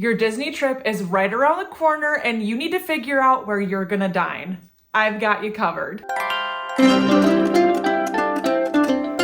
Your Disney trip is right around the corner and you need to figure out where you're gonna dine. I've got you covered.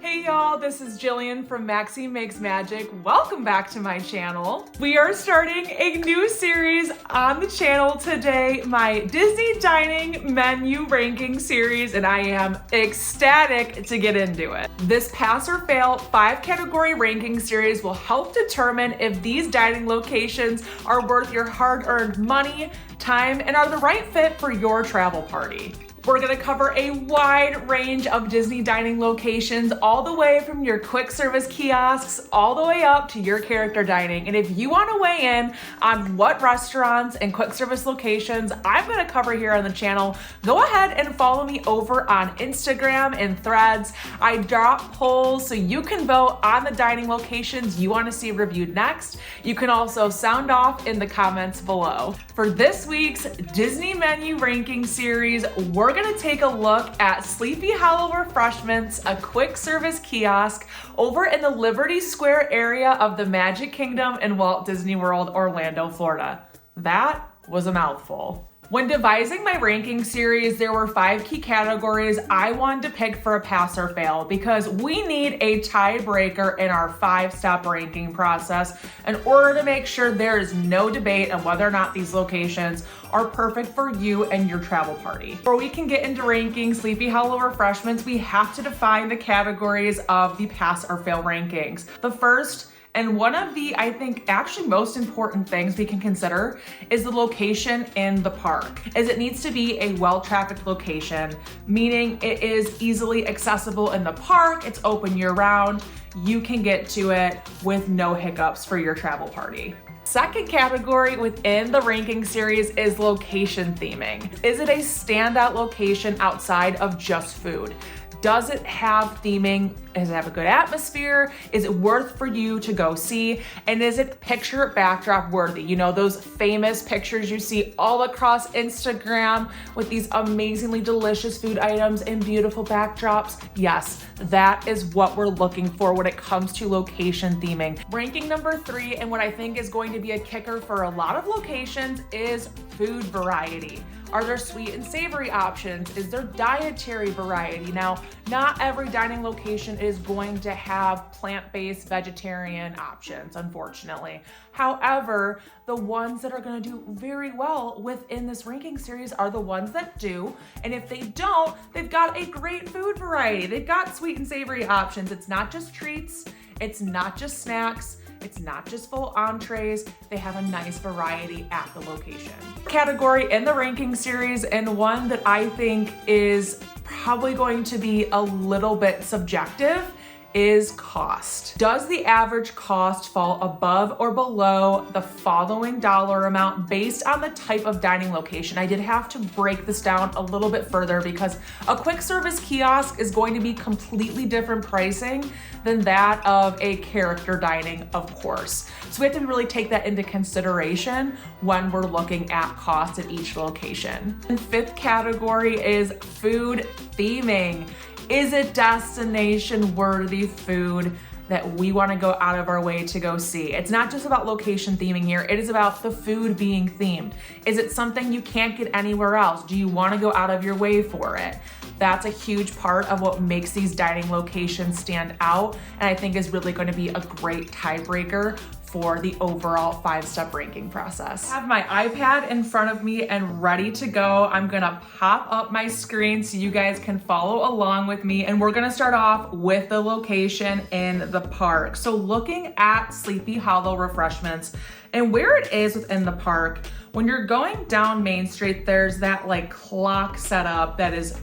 Hey y'all, this is Jillian from MaxineMakesMagic. Welcome back to my channel. We are starting a new series on the channel today, my Disney Dining Menu Ranking Series, and I am ecstatic to get into it. This Pass or Fail 5-category ranking series will help determine if these dining locations are worth your hard-earned money, time, and are the right fit for your travel party. We're gonna cover a wide range of Disney dining locations, all the way from your quick service kiosks, all the way up to your character dining. And if you wanna weigh in on what restaurants and quick service locations I'm gonna cover here on the channel, go ahead and follow me over on Instagram and Threads. I drop polls so you can vote on the dining locations you wanna see reviewed next. You can also sound off in the comments below. For this week's Disney Menu Ranking Series, we're gonna take a look at Sleepy Hollow Refreshments, a quick service kiosk over in the Liberty Square area of the Magic Kingdom in Walt Disney World, Orlando, Florida. That was a mouthful. When devising my ranking series, there were 5 key categories I wanted to pick for a pass or fail because we need a tiebreaker in our 5-step ranking process in order to make sure there is no debate on whether or not these locations are perfect for you and your travel party. Before we can get into ranking Sleepy Hollow Refreshments, we have to define the categories of the pass or fail rankings. The first, and one of the, I think, actually most important things we can consider is the location in the park, as it needs to be a well-trafficked location, meaning it is easily accessible in the park, it's open year-round, you can get to it with no hiccups for your travel party. Second category within the ranking series is location theming. Is it a standout location outside of just food? Does it have theming? Does it have a good atmosphere? Is it worth for you to go see? And is it picture backdrop worthy? You know, those famous pictures you see all across Instagram with these amazingly delicious food items and beautiful backdrops? Yes, that is what we're looking for when it comes to location theming. Ranking number 3, and what I think is going to be a kicker for a lot of locations, is food variety. Are there sweet and savory options? Is there dietary variety? Now, not every dining location is going to have plant-based vegetarian options, unfortunately. However, the ones that are gonna do very well within this ranking series are the ones that do. And if they don't, they've got a great food variety. They've got sweet and savory options. It's not just treats, it's not just snacks, it's not just full entrees, they have a nice variety at the location. Category in the ranking series, and one that I think is probably going to be a little bit subjective, is cost. Does the average cost fall above or below the following dollar amount based on the type of dining location? I did have to break this down a little bit further because a quick service kiosk is going to be completely different pricing than that of a character dining, of course. So we have to really take that into consideration when we're looking at cost at each location. And 5th category is food theming. Is it destination worthy food that we want to go out of our way to go see? It's not just about location theming here, it is about the food being themed. Is it something you can't get anywhere else? Do you want to go out of your way for it? That's a huge part of what makes these dining locations stand out, and I think is really going to be a great tiebreaker for the overall 5-step ranking process. I have my iPad in front of me and ready to go. I'm gonna pop up my screen so you guys can follow along with me, and we're gonna start off with the location in the park. So looking at Sleepy Hollow Refreshments and where it is within the park, when you're going down Main Street, there's that like clock setup that is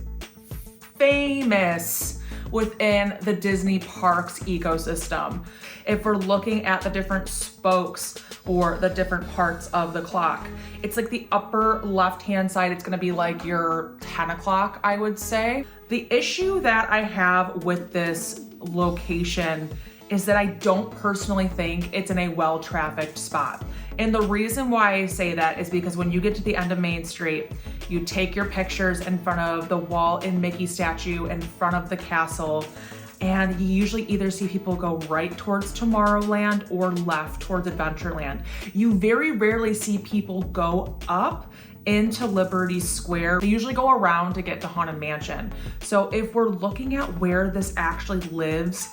famous within the Disney parks ecosystem. If we're looking at the different spokes or the different parts of the clock, it's like the upper left-hand side, it's gonna be like your 10 o'clock, I would say. The issue that I have with this location is that I don't personally think it's in a well-trafficked spot. And the reason why I say that is because when you get to the end of Main Street, you take your pictures in front of the Walt and Mickey statue in front of the castle, and you usually either see people go right towards Tomorrowland or left towards Adventureland. You very rarely see people go up into Liberty Square. They usually go around to get to Haunted Mansion. So if we're looking at where this actually lives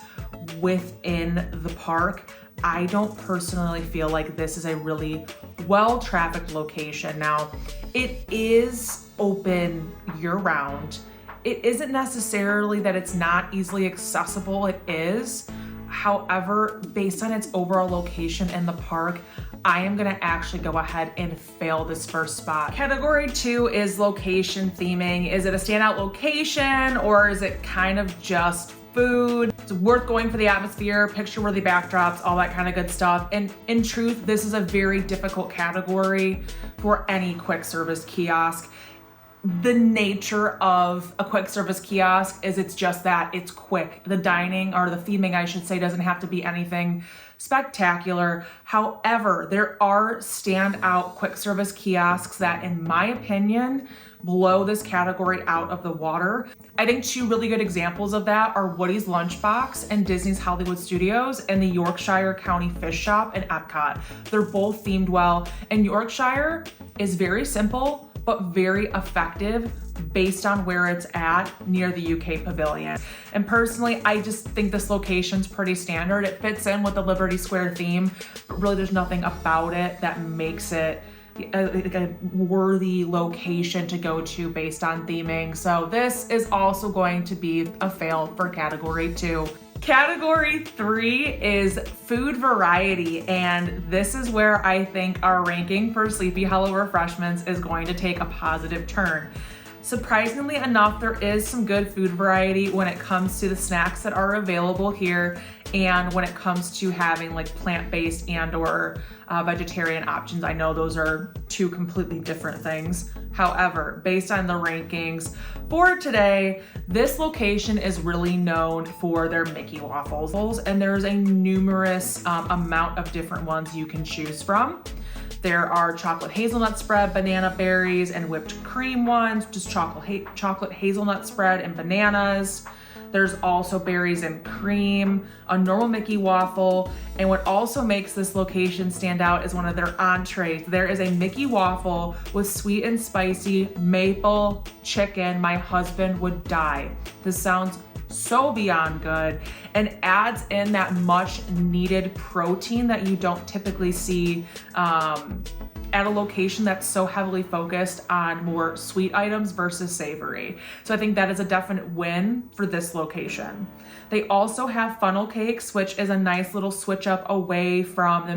within the park, I don't personally feel like this is a really well-trafficked location. Now, it is open year-round. It isn't necessarily that it's not easily accessible, it is. However, based on its overall location in the park, I am gonna actually go ahead and fail this first spot. Category 2 is location theming. Is it a standout location or is it kind of just food? It's worth going for the atmosphere, picture-worthy backdrops, all that kind of good stuff. And in truth, this is a very difficult category for any quick service kiosk. The nature of a quick service kiosk is it's just that, it's quick. The dining, or the theming I should say, doesn't have to be anything spectacular. However, there are standout quick service kiosks that, in my opinion, blow this category out of the water. I think two really good examples of that are Woody's Lunchbox and Disney's Hollywood Studios and the Yorkshire County Fish Shop in Epcot. They're both themed well, and Yorkshire is very simple but very effective based on where it's at near the UK Pavilion. And personally, I just think this location's pretty standard. It fits in with the Liberty Square theme, but really there's nothing about it that makes it a worthy location to go to based on theming. So this is also going to be a fail for category 2. Category 3 is food variety, and this is where I think our ranking for Sleepy Hollow Refreshments is going to take a positive turn. Surprisingly enough, there is some good food variety when it comes to the snacks that are available here, and when it comes to having like plant-based and or vegetarian options. I know those are two completely different things. However, based on the rankings for today, this location is really known for their Mickey waffles, and there's a numerous amount of different ones you can choose from. There are chocolate hazelnut spread, banana berries, and whipped cream ones, just chocolate hazelnut spread and bananas. There's also berries and cream, a normal Mickey waffle, and what also makes this location stand out is one of their entrees. There is a Mickey waffle with sweet and spicy maple chicken. My husband would die. This sounds so beyond good and adds in that much needed protein that you don't typically see at a location that's so heavily focused on more sweet items versus savory. So I think that is a definite win for this location. They also have funnel cakes, which is a nice little switch up away from the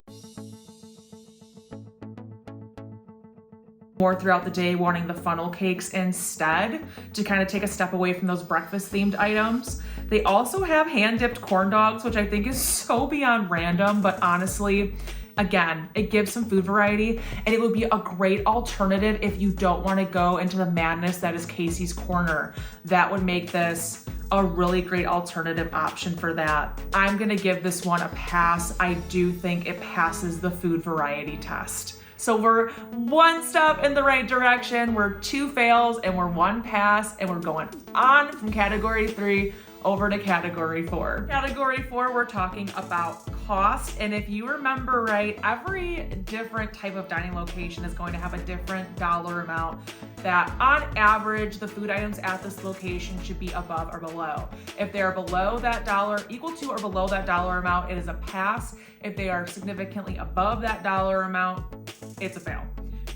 more throughout the day wanting the funnel cakes instead to kind of take a step away from those breakfast themed items. They also have hand dipped corn dogs, which I think is so beyond random, but honestly, again, it gives some food variety, and it would be a great alternative if you don't want to go into the madness that is Casey's Corner. That would make this a really great alternative option for that. I'm gonna give this one a pass. I do think it passes the food variety test. So we're one step in the right direction, we're 2 fails, and we're 1 pass, and we're going on from category 3 over to category 4. Category 4, we're talking about cost. And if you remember right, every different type of dining location is going to have a different dollar amount that on average, the food items at this location should be above or below. If they are below that dollar, equal to or below that dollar amount, it is a pass. If they are significantly above that dollar amount, it's a fail.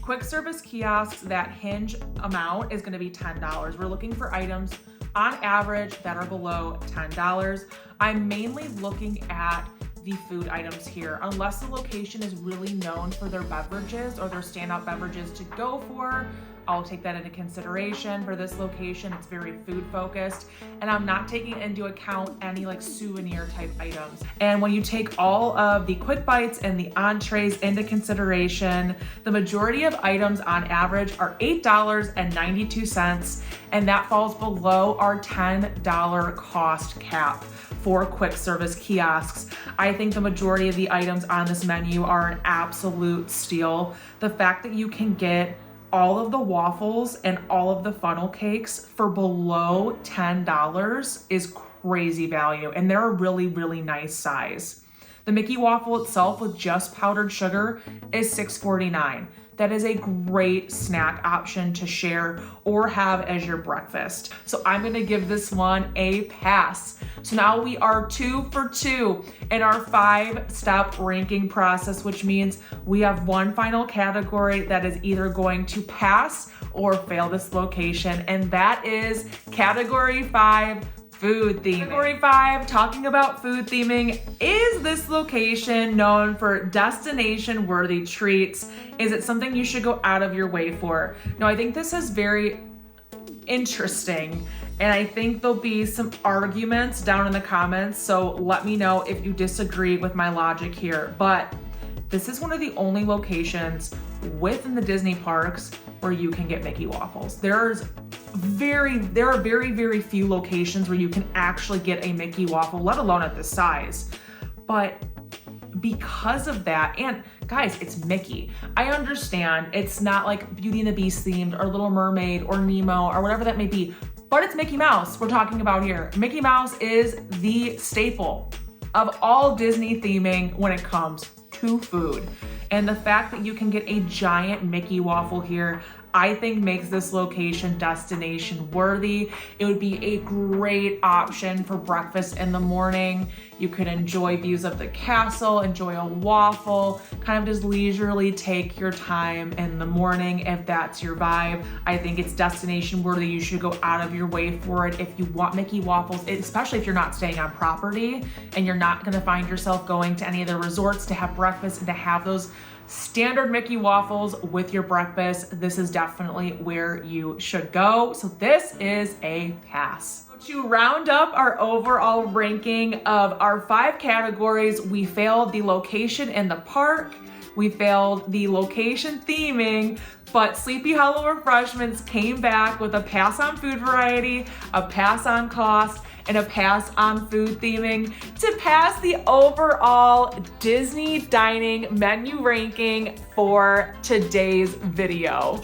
Quick service kiosks, that hinge amount is gonna be $10. We're looking for items on average that are below $10. I'm mainly looking at the food items here, unless the location is really known for their beverages or their standout beverages to go for. I'll take that into consideration. For this location, it's very food focused, and I'm not taking into account any like souvenir type items. And when you take all of the quick bites and the entrees into consideration, the majority of items on average are $8.92, and that falls below our $10 cost cap for quick service kiosks. I think the majority of the items on this menu are an absolute steal. The fact that you can get all of the waffles and all of the funnel cakes for below $10 is crazy value, and they're a really, really nice size. The Mickey waffle itself with just powdered sugar is $6.49. That is a great snack option to share or have as your breakfast. So I'm gonna give this one a pass. So now we are 2 for 2 in our 5-step ranking process, which means we have one final category that is either going to pass or fail this location, and that is category 5, food theming. Category 5, talking about food theming. Is this location known for destination worthy treats? Is it something you should go out of your way for? Now, I think this is very interesting, and I think there'll be some arguments down in the comments, so let me know if you disagree with my logic here. But this is one of the only locations within the Disney parks where you can get Mickey waffles. There are very, very few locations where you can actually get a Mickey waffle, let alone at this size. But because of that, and guys, it's Mickey. I understand it's not like Beauty and the Beast themed or Little Mermaid or Nemo or whatever that may be, but it's Mickey Mouse we're talking about here. Mickey Mouse is the staple of all Disney theming when it comes to food. And the fact that you can get a giant Mickey waffle here, I think makes this location destination worthy. It would be a great option for breakfast in the morning. You could enjoy views of the castle, enjoy a waffle, kind of just leisurely take your time in the morning if that's your vibe. I think it's destination worthy. You should go out of your way for it if you want Mickey waffles, especially if you're not staying on property and you're not gonna find yourself going to any of the resorts to have breakfast and to have those standard Mickey waffles with your breakfast. This is definitely where you should go. So this is a pass. To round up our overall ranking of our 5 categories, we failed the location in the park, we failed the location theming, but Sleepy Hollow Refreshments came back with a pass on food variety, a pass on cost, and a pass on food theming to pass the overall Disney dining menu ranking for today's video.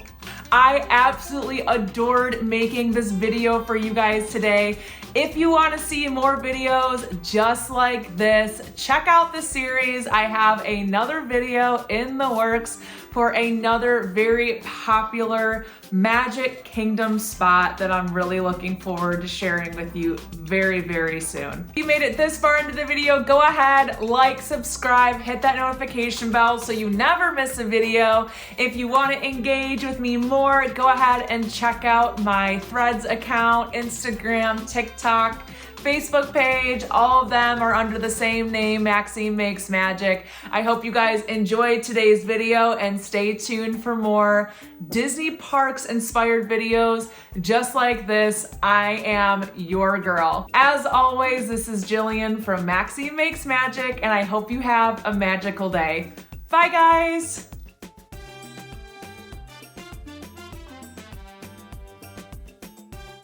I absolutely adored making this video for you guys today. If you want to see more videos just like this, check out the series. I have another video in the works for another very popular Magic Kingdom spot that I'm really looking forward to sharing with you very, very soon. If you made it this far into the video, go ahead, like, subscribe, hit that notification bell so you never miss a video. If you want to engage with me more, go ahead and check out my Threads account, Instagram, TikTok, Facebook page. All of them are under the same name, Maxine Makes Magic. I hope you guys enjoyed today's video and stay tuned for more Disney parks inspired videos just like this. I am your girl. As always, this is Jillian from Maxine Makes Magic, and I hope you have a magical day. Bye guys.